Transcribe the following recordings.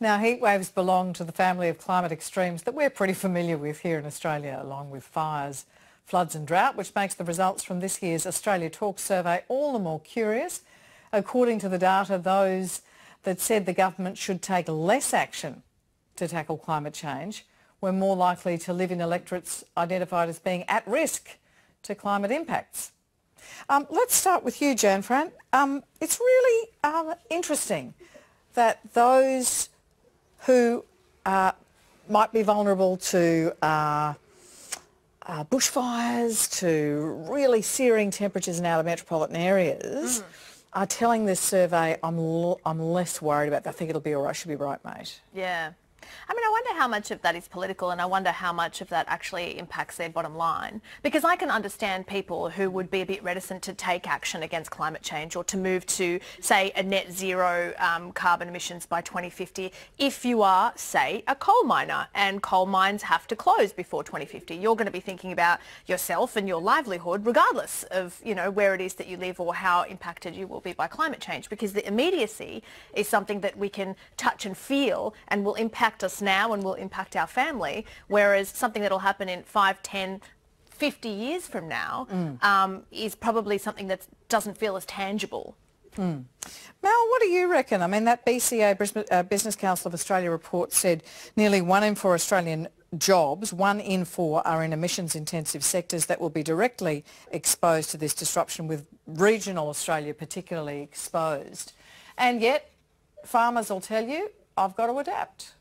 Now, heat waves belong to the family of climate extremes that we're pretty familiar with here in Australia, along with fires, floods and drought, which makes the results from this year's Australia Talks survey all the more curious. According to the data, those that said the government should take less action to tackle climate change were more likely to live in electorates identified as being at risk to climate impacts. Let's start with you, Jan Fran. It's really interesting that those who might be vulnerable to bushfires, to really searing temperatures in outer metropolitan areas, are telling this survey, I'm less worried about that. I think it'll be all right. Should be right, mate. Yeah. I mean, I wonder how much of that is political, and I wonder how much of that actually impacts their bottom line. Because I can understand people who would be a bit reticent to take action against climate change or to move to, say, a net zero carbon emissions by 2050 if you are, say, a coal miner and coal mines have to close before 2050. You're going to be thinking about yourself and your livelihood regardless of, you know, where it is that you live or how impacted you will be by climate change, because the immediacy is something that we can touch and feel and will impact us now and will impact our family, whereas something that will happen in 5, 10, 50 years from now is probably something that doesn't feel as tangible. Mel, what do you reckon? I mean, that BCA, Business Council of Australia report said nearly 1 in 4 Australian jobs, 1 in 4 are in emissions-intensive sectors that will be directly exposed to this disruption, with regional Australia particularly exposed. And yet, farmers will tell you, I've got to adapt.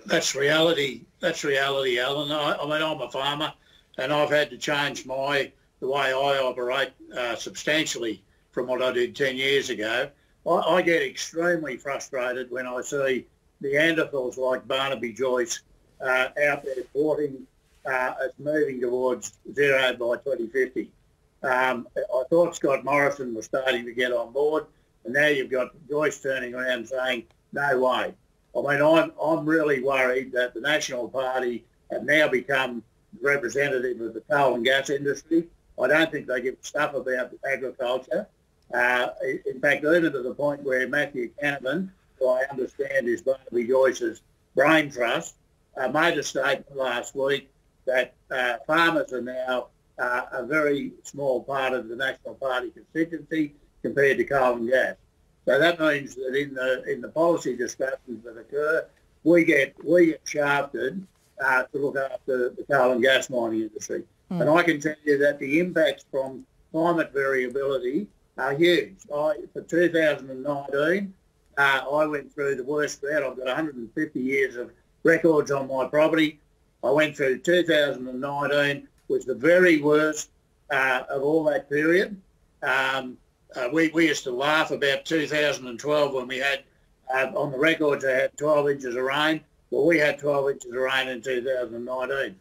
That's reality. That's reality, Alan. I mean, I'm a farmer, and I've had to change the way I operate substantially from what I did 10 years ago. I get extremely frustrated when I see Neanderthals like Barnaby Joyce out there reporting as moving towards zero by 2050. I thought Scott Morrison was starting to get on board, and now you've got Joyce turning around saying, no way. I mean, I'm really worried that the National Party have now become representative of the coal and gas industry. I don't think they give a stuff about agriculture. In fact, even to the point where Matthew Canavan, who I understand is Barnaby Joyce's brain trust, made a statement last week that farmers are now a very small part of the National Party constituency compared to coal and gas. So that means that in the policy discussions that occur, we get shafted to look after the coal and gas mining industry. And I can tell you that the impacts from climate variability are huge. For 2019, I went through the worst drought. I've got 150 years of records on my property. I went through 2019, was the very worst of all that period. We used to laugh about 2012 when we had, on the records, they had 12 inches of rain. Well, we had 12 inches of rain in 2019.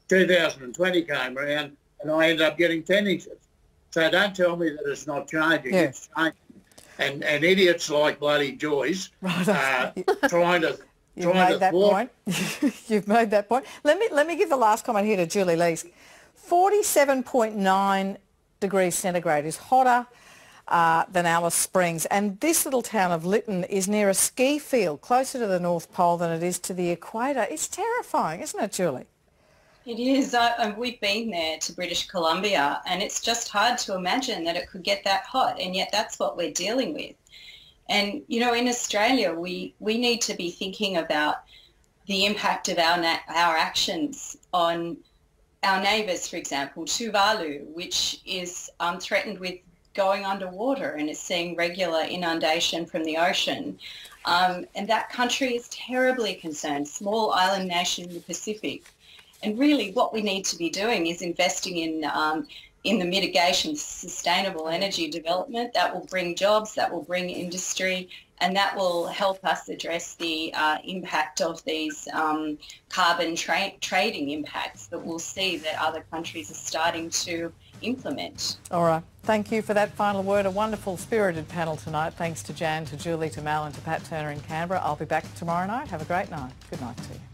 2020 came around and I ended up getting 10 inches. So don't tell me that it's not changing. Yeah. It's changing. And idiots like bloody Joyce trying to... You've made that point. You've made that point. Let me give the last comment here to Julie Leask. 47.9 degrees centigrade is hotter than Alice Springs, and this little town of Lytton is near a ski field closer to the North Pole than it is to the equator. It's terrifying, isn't it, Julie? It is. We've been there to British Columbia, and it's just hard to imagine that it could get that hot, and yet that's what we're dealing with. And, you know, in Australia, we need to be thinking about the impact of our actions on our neighbours, for example, Tuvalu, which is threatened with going underwater and is seeing regular inundation from the ocean. And that country is terribly concerned, small island nation in the Pacific. And really what we need to be doing is investing in the mitigation of sustainable energy development. That will bring jobs, that will bring industry, and that will help us address the impact of these carbon trading impacts that we'll see that other countries are starting to implement. All right. Thank you for that final word. A wonderful, spirited panel tonight. Thanks to Jan, to Julie, to Mal and to Pat Turner in Canberra. I'll be back tomorrow night. Have a great night. Good night to you.